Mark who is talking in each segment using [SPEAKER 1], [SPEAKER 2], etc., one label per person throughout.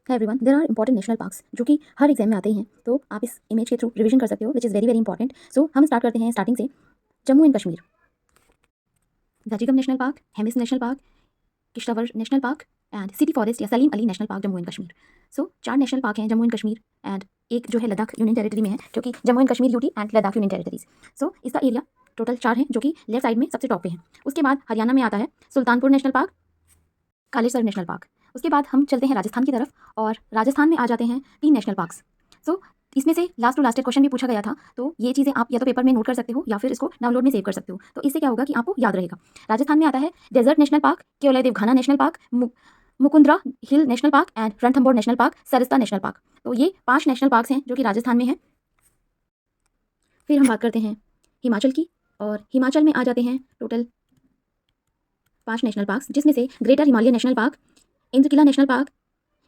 [SPEAKER 1] है everyone, there are important national parks जो कि हर एग्जाम में आते ही हैं, तो आप इस इमेज के थ्रू रिवीजन कर सकते हो which is very very important. So हम स्टार्ट करते हैं स्टार्टिंग से। Jammu and Kashmir, Dachigam national park, Hemis national park, Kishtwar national park and city forest या Salim Ali national park Jammu and Kashmir. So 4 national park हैं जम्मू एंड कश्मीर एंड एक जो है लद्दाख यूनियन टेरिटरी में है, जो कि Jammu and Kashmir UT and Ladakh union territories. So इसका एरिया टोटल 4 है जो कि लेफ्ट साइड में सबसे टॉप पे है। उसके बाद हरियाणा में आता है Sultanpur national park, Kalesar national park. उसके बाद हम चलते हैं राजस्थान की तरफ और राजस्थान में आ जाते हैं 3 नेशनल पार्क्स। सो इसमें से लास्ट टू लास्ट क्वेश्चन भी पूछा गया था, तो ये चीज़ें आप या तो पेपर में नोट कर सकते हो या फिर इसको डाउनलोड में सेव कर सकते हो। तो इससे क्या होगा कि आपको याद रहेगा। राजस्थान में आता है desert national park, Keoladeo Ghana national park, Mukundra hill national park and Ranthambore national park, Sariska national park. तो ये 5 नेशनल पार्क्स हैं जो कि राजस्थान में है। फिर हम बात करते हैं हिमाचल की, और हिमाचल में आ जाते हैं टोटल 5 नेशनल पार्क्स, जिसमें से greater Himalaya national park, Inderkilla national park,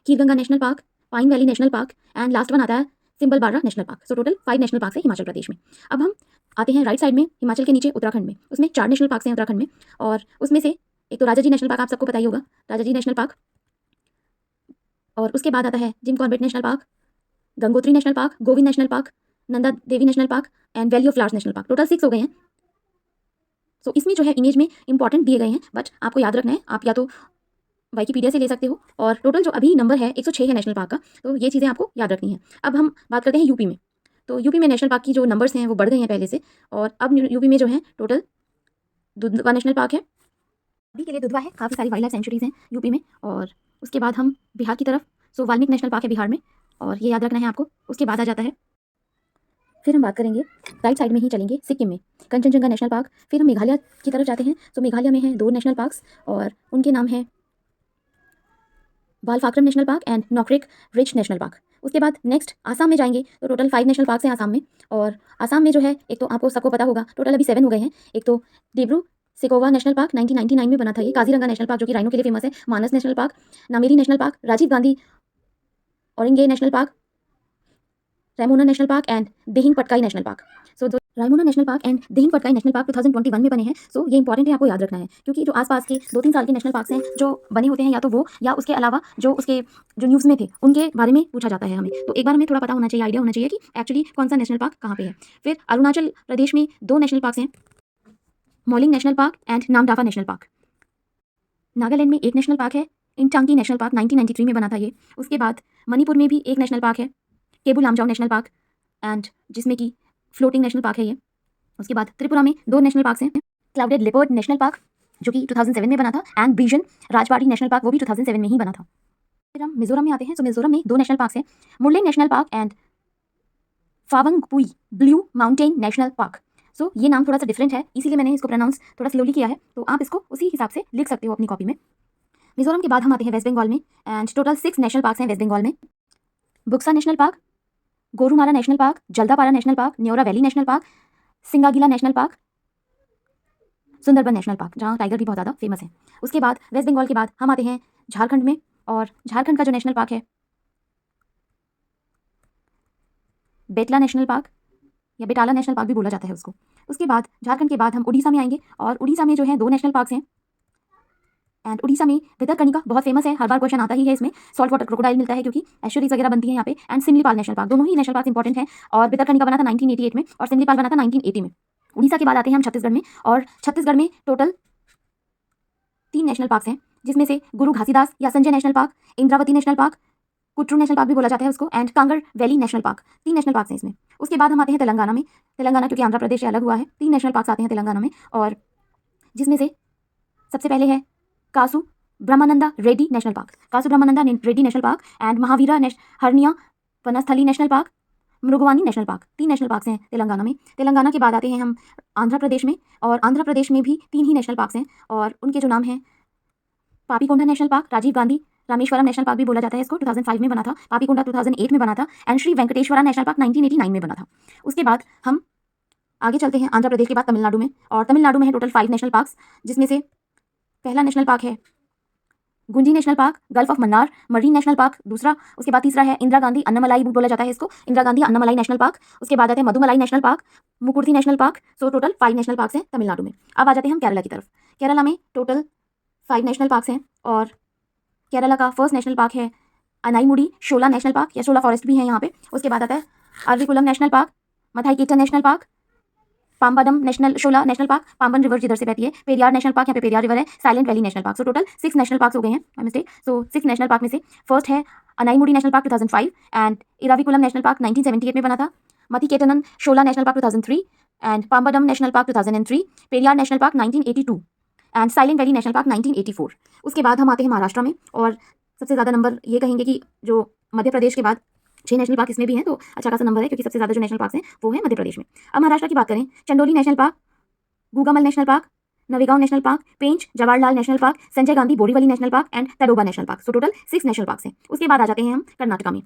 [SPEAKER 1] Khirganga national park, pine valley national park and last one आता है Simbalbara national park. So total 5 national park है हिमाचल प्रदेश में। अब हम आते हैं राइट साइड में हिमाचल के नीचे उत्तराखंड में, उसमें 4 नेशनल पार्क हैं उत्तराखंड में, और उसमें से एक तो राजाजी नेशनल पार्क आप सबको पता ही होगा, राजाजी नेशनल पार्क, और उसके बाद आता है Jim Corbett national park, Gangotri national park, Govind national park, Nanda Devi national park and valley of flowers national park. Total 6 हो गए हैं। सो इसमें जो है इमेज में इंपॉर्टेंट दिए गए हैं, बट आपको याद रखना है, आप या तो विकिपीडिया से ले सकते हो, और टोटल जो अभी नंबर है 106 है नेशनल पार्क का, तो ये चीज़ें आपको याद रखनी है। अब हम बात करते हैं यूपी में। तो यूपी में नेशनल पार्क की जो नंबर्स हैं वो बढ़ गए हैं पहले से, और अब यूपी में जो है टोटल दुधवा नेशनल पार्क है, अभी के लिए दुधवा है, काफ़ी सारी वाइल्ड लाइफ सेंचुरीज हैं यूपी में। और उसके बाद हम बिहार की तरफ, सो वाल्मीकि नेशनल पार्क है बिहार में, और ये याद रखना है आपको। उसके बाद आ जाता है, फिर हम बात करेंगे राइट साइड में ही चलेंगे सिक्किम में, कंचनजंगा नेशनल पार्क। फिर हम मेघालय की तरफ जाते हैं, तो मेघालय में हैं 2 नेशनल पार्क्स, और उनके नाम है Balphakram national park and Nokrek ridge national park. उसके बाद नेक्स्ट आसाम में जाएंगे, तो टोटल 5 नेशनल पार्क्स हैं आसाम में, और आसाम में जो है एक तो आपको सबको पता होगा, टोटल अभी 7 हो गए हैं। एक तो डिब्रू सेकोवा नेशनल पार्क 1999 में बना था ये, काजीरंगा नेशनल पार्क जो कि राइनो के लिए फेमस है, Manas national park, Nameri national park, Rajiv Gandhi Orang national park, Raimona national park and Dihing Patkai national park. So Raimona national park and Dihing Patkai national park 2021 में बने हैं। सो ये इंपॉर्टेंट है, आपको याद रखना है, क्योंकि जो आसपास के 2-3 साल के नेशनल पार्क्स हैं जो बने होते हैं, या तो वो या उसके अलावा जो उसके जो न्यूज़ में थे उनके बारे में पूछा जाता है हमें, तो एक बार हमें थोड़ा पता होना चाहिए, आइडिया होना चाहिए कि एक्चुअली कौन सा नेशनल पार्क कहाँ पे है। फिर अरुणाचल प्रदेश में 2 नेशनल पार्क्स हैं, Mouling national park and Namdapha national park. Nagaland में एक नेशनल पार्क है, इंचांगी नेशनल पार्क 1993 में बना था ये। उसके बाद मणिपुर में भी एक नेशनल पार्क है, केबू लामजाओ नेशनल पार्क, एंड जिसमें कि फ्लोटिंग नेशनल पार्क है ये। उसके बाद त्रिपुरा में 2 नेशनल पार्क्स हैं, क्लाउडेड लेपर्ड नेशनल पार्क जो कि 2007 में बना था, एंड ब्रिजन राजबाड़ी नेशनल पार्क, वो भी 2007 में ही बना था। फिर हम मिजोरम में आते हैं, तो मिजोरम में 2 नेशनल पार्क्स हैं, Murlen national park and Phawngpui blue mountain national park. So ये नाम थोड़ा सा डिफरेंट है, इसीलिए मैंने इसको प्रोनाउंस थोड़ा स्लोली किया है, तो आप इसको उसी हिसाब से लिख सकते हो अपनी कॉपी में। मिजोरम के बाद हम आते हैं वेस्ट बंगाल में, एंड टोटल 6 नेशनल पार्क्स हैं वेस्ट बंगाल में। Buxa national park, Gorumara national park, Jaldapara national park, Neora valley national park, Singalila national park, Sundarban national park जहाँ टाइगर भी बहुत ज़्यादा फेमस है। उसके बाद वेस्ट बंगाल के बाद हम आते हैं झारखंड में, और झारखंड का जो नेशनल पार्क है बेतला नेशनल पार्क या बेटाला नेशनल पार्क भी बोला जाता है उसको। उसके बाद झारखंड के बाद हम उड़ीसा में आएंगे, और उड़ीसा में जो है 2 नेशनल पार्क्स हैं, एंड उड़ीसा में भितरकनिका बहुत फेमस है, हर बार क्वेश्चन आता ही है इसमें। सॉल्ट वाटर क्रोकोडाइल मिलता है क्योंकि एस्चुरीज वगैरह बनती है यहाँ पे, एंड सिमलीपाल नेशनल पार्क, दोनों ही नेशनल पार्क इंपॉर्टेंट है, और भितरकनिका बना था 1988 में और सिमलीपाल बना था 1980 में। उड़ीसा के बाद आते हैं हम छत्तीसगढ़ में, और छत्तीसगढ़ में टोटल 3 नेशनल पार्क्स हैं, जिसमें से गुरु घासीदास या Sanjay national park, Indravati national park, Kutru national park भी बोला जाता है उसको, and Kanger valley national park. 3 national parks हैं इसमें। उसके बाद हम आते हैं तेलंगाना में, तेलंगाना क्योंकि आंध्र प्रदेश से अलग हुआ है, 3 नेशनल पार्क्स आते हैं तेलंगाना में, और जिसमें से सबसे पहले है Kasu Brahmananda Reddy national park, Kasu Brahmananda Reddy national park, and Mahavir Harina Vanasthali national park, Mrugavani national park. 3 national parks हैं तेलंगाना में। तेलंगाना के बाद आते हैं हम आंध्र प्रदेश में, और आंध्र प्रदेश में भी 3 ही नेशनल पार्क्स हैं, और उनके जो नाम हैं Papikonda national park, Rajiv Gandhi Rameswaram national park भी बोला जाता है इसको, 2005 में बना था, पापीकोंडा 2008 में बना था, and Shri Venkateswara national park 1989 में बना था। उसके बाद हम आगे चलते हैं आंध्र प्रदेश के बाद तमिलनाडु में, और तमिलनाडु में है टोटल 5 नेशनल पार्क्स, जिसमें से पहला नेशनल पार्क है Gunji national park, gulf of Mannar marine national park दूसरा। उसके बाद तीसरा है इंदिरा गांधी अन्नामलाई बोला जाता है इसको, इंदिरा गांधी अन्नामलाई नेशनल पार्क। उसके बाद आते हैं Mudumalai national park, Mukurthi national park. So total 5 national parks हैं तमिलनाडु में। अब आ जाते हैं हम केरला की तरफ। केरला में टोटल 5 नेशनल पार्क्स हैं, और केरला का फर्स्ट नेशनल पार्क है अनाईमुडी शोला नेशनल पार्क या शोला फॉरेस्ट भी है यहाँ पे। उसके बाद आता है Eravikulam national park, Mathai national park, Pambadum Shola national park, Pamban river जिधर से बहती है, पेरियार नेशनल पार्क, यहाँ पे पेरियार रिवर है, silent valley national park. So total 6 national park हो गए हैं, my mistake. So 6 national park में से फर्स्ट है Anamudi national park 2005 and Eravikulam national park 1978 में बना था, Mathikettan Shola national park 2003 and Pambadum national park 2003, Periyar national park 1982 and silent valley national park 1984। उसके बाद हम आते हैं महाराष्ट्र में, और सबसे ज़्यादा नंबर ये कहेंगे कि जो मध्य प्रदेश के बाद 6 नेशनल पार्क इसमें भी हैं, तो अच्छा खासा नंबर है क्योंकि सबसे ज़्यादा जो नेशनल पार्क हैं वो है मध्य प्रदेश में। अब महाराष्ट्र की बात करें, Chandoli national park, Gugamal national park, Navegaon national park, Pench Jawaharlal national park, Sanjay Gandhi Borivali national park and Tadoba national park. So total 6 national park हैं। उसके बाद आ जाते हैं हम कर्नाटका में।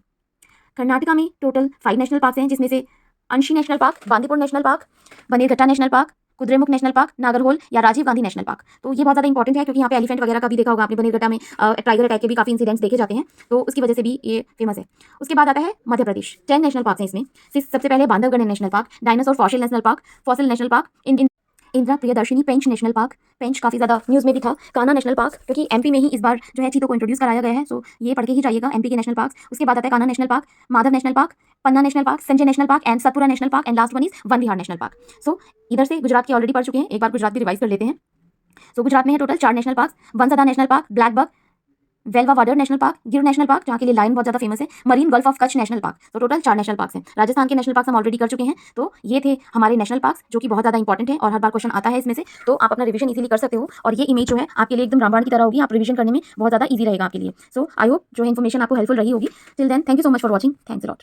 [SPEAKER 1] कर्नाटका में टोटल 5 नेशनल पार्क हैं, जिसमें से अंशी national park, Bandipur national park, Bannerghatta national park, Kudremukh national park, Nagarhole या राजीव गांधी नेशनल पार्क। तो ये बहुत ज़्यादा इंपॉर्टेंट है क्योंकि यहाँ पे एलिफेंट वगैरह का भी देखा होगा आपने, बनेरघट्टा में टाइगर अटैक के भी काफ़ी इंसिडेंट्स देखे जाते हैं, तो उसकी वजह से भी ये फेमस है। उसके बाद आता है मध्य प्रदेश। 10 नेशनल पार्क हैं इसमें। सबसे पहले Bandhavgarh national park, dinosaur fossil national park, Indira Priyadarshini Pench national park, Pench काफ़ी ज़्यादा न्यूज़ में भी था, कान्हा नेशनल पार्क क्योंकि एमपी में ही इस बार जो है चीतों को इंट्रोड्यूस कराया गया है, सो ये पढ़ के ही जाइएगा एमपी के नेशनल पार्क। उसके बाद आता है Kanha national park, Madhav national park, Panna national park, Sanjay national park and Satpura national park and last one is Van Vihar national park. So इधर से गुजरात के ऑलरेडी पढ़ चुके हैं, एक बार गुजरात भी रिवाइज कर लेते हैं। सो गुजरात में है total 4 national park, Vansda national park, black buck, Velavadar national park, Gir national park जहाँ के लिए लायन बहुत ज़्यादा फेमस है, marine gulf of Kutch national park. तो टोटल 4 नेशनल पार्क हैं। राजस्थान के नेशनल पार्क हम ऑलरेडी कर चुके हैं, तो ये थे हमारे नेशनल पार्क जो कि बहुत ज़्यादा इंपॉर्टेंट है और हर बार क्वेश्चन आता है इसमें से, तो आप अपना रिवीजन इजीली कर सकते हो और ये इमेज जो है आपके लिए एकदम रामबाण की तरह होगी, आप रिवीजन करने में बहुत ज़्यादा ईजी रहेगा आपके लिए। सो आई होप जो है इन्फॉर्मेशन आपको हेल्पफुल रही होगी। Till then thank you so much for watching, thanks a lot.